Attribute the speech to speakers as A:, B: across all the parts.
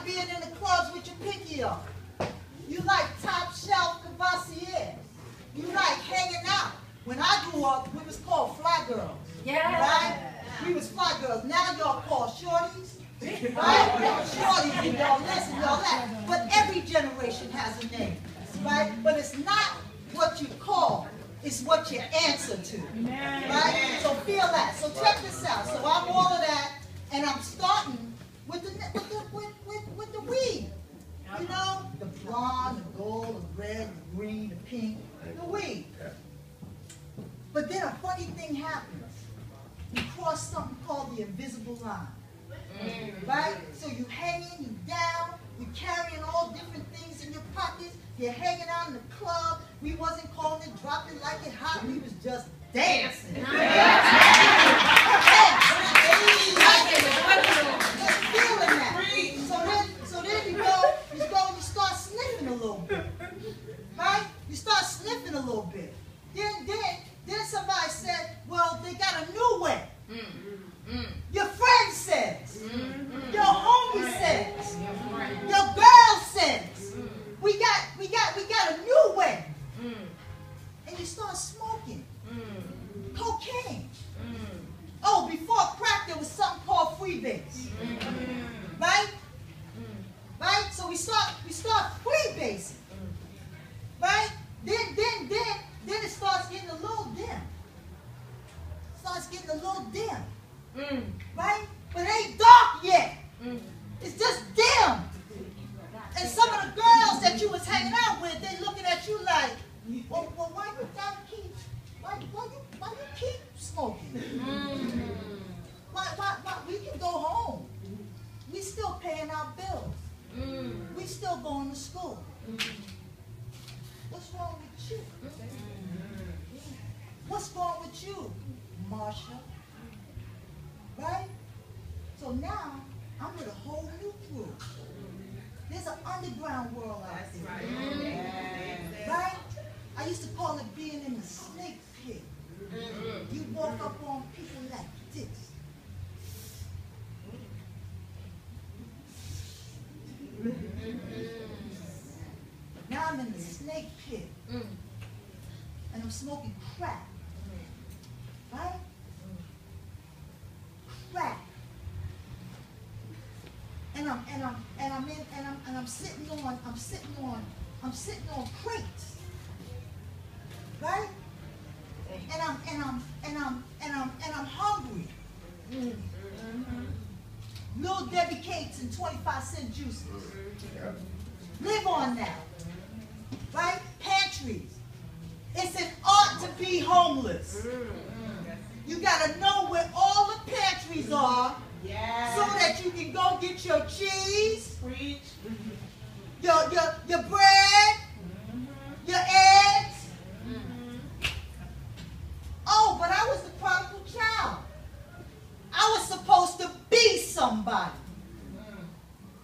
A: like being in the clubs with your pinky up. You like top shelf Cavassiers. You like hanging out. When I grew up, we was called fly girls. Yeah. Right? We was fly girls. Now y'all call shorties. Right? Y'all shorties and y'all this and y'all that. But every generation has a name. Right? But it's not what you call. It's what you answer to. Right? So feel that. So check this out. So I'm all of that, and I'm starting with the weed. You know, the blonde, the gold, the red, the green, the pink, the weed. But then a funny thing happens. You cross something called the invisible line. Right? So you hanging, you down, you carrying all different things in your pockets, you're hanging out in the club. We wasn't calling it drop it like it hot, we was just dancing. Just feeling that. So then you go and you start sniffing a little bit. Right? You start sniffing a little bit. Then somebody said, well, they got a new way. Your friend says. Your homie says. Your girl says. We got a new way. And you start smoking. Cocaine. Oh, before crack there was something called freebase. Right? Right? So we start freebasing. Right? Then it starts getting a little dim. Starts getting a little dim. Right? But it ain't dark yet. It's just dim. And some of the girls that you was hanging out with, they looking at you like, well why you gotta keep, why you keep smoking? Why we can go home. We still paying our bills. We still going to school. What's wrong with you? What's wrong with you, Marsha? Right? So now, I'm with a whole new crew. There's an underground world out there. Right? I used to call it being in the snake pit. You walk up on people like this. Now I'm in the snake pit. And I'm smoking crack. Right? Crack. And I'm sitting on crates. Right? And I'm hungry. Little Debbie cakes and 25-cent juices. Live on that. Right? Pantries. It's an art to be homeless. You gotta know where all the pantries are, so that you can go get your cheese, your bread, your eggs. Oh, but I was the prodigal child. I was supposed to be somebody.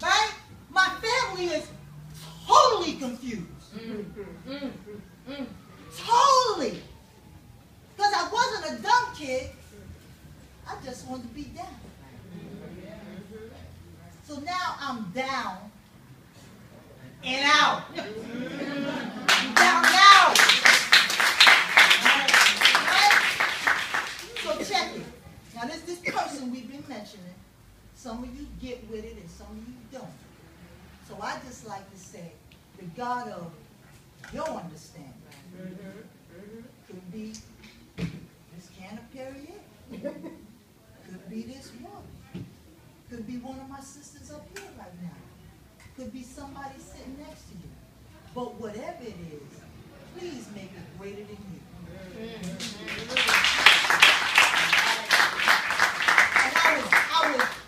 A: Right? My family is totally confused. Totally. Because I wasn't a dumb kid. I just wanted to be down. So now I'm down and out. Down and out. Right? So check it. Now this person we've been mentioning, some of you get with it and some of you don't. So I just like to say, the God of your understanding could be this can of Perrier, could be this woman, could be one of my sisters up here right now, could be somebody sitting next to you. But whatever it is, please make it greater than you. And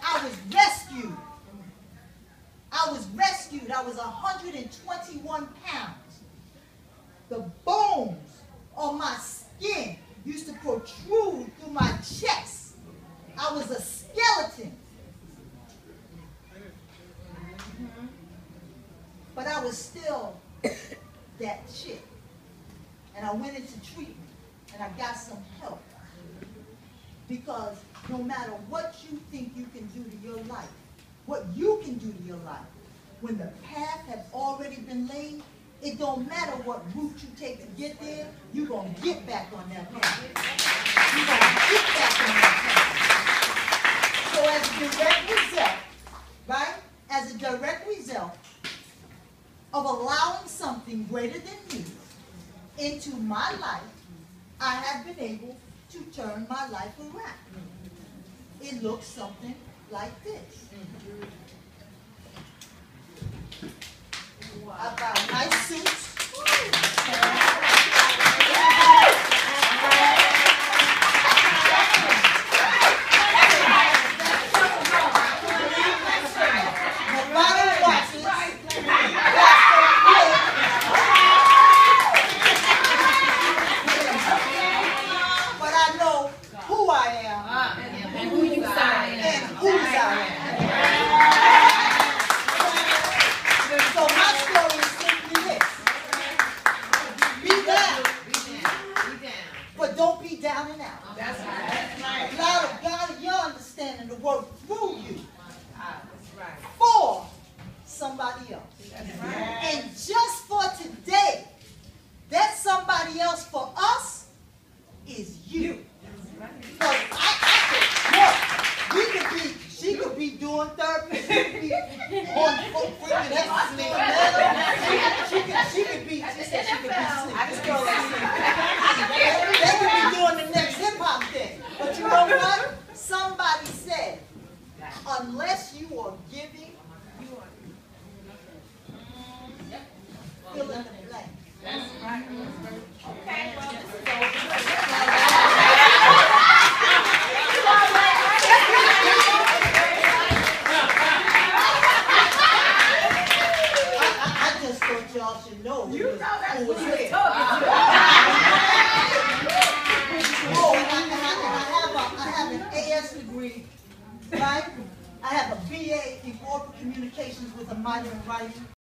A: I was rescued. I was rescued. I was 121 pounds. The bones on my skin used to protrude through my chest. I was a skeleton. But I was still that chick. And I went into treatment and I got some help. Because no matter what you think you can do to your life, what you can do to your life, when the path has already been laid, it don't matter what route you take to get there, you're going to get back on that path. You're going to get back on that path. So as a direct result, right, as a direct result of allowing something greater than me into my life, I have been able to turn my life around. It looks something like this. I've got nice suits. Somebody else. And just for today, that somebody else for us is you. Because she could be doing therapy, she could be on freaking ecstasy, she could be asleep. They could be doing the next hip hop thing. But you know what? Somebody said, unless you are giving, fill in the blank.
B: That's right. Okay, well,
A: I just thought y'all should know who was here. Oh, and I have an AS degree, right? I have a BA in corporate communications with a minor in writing.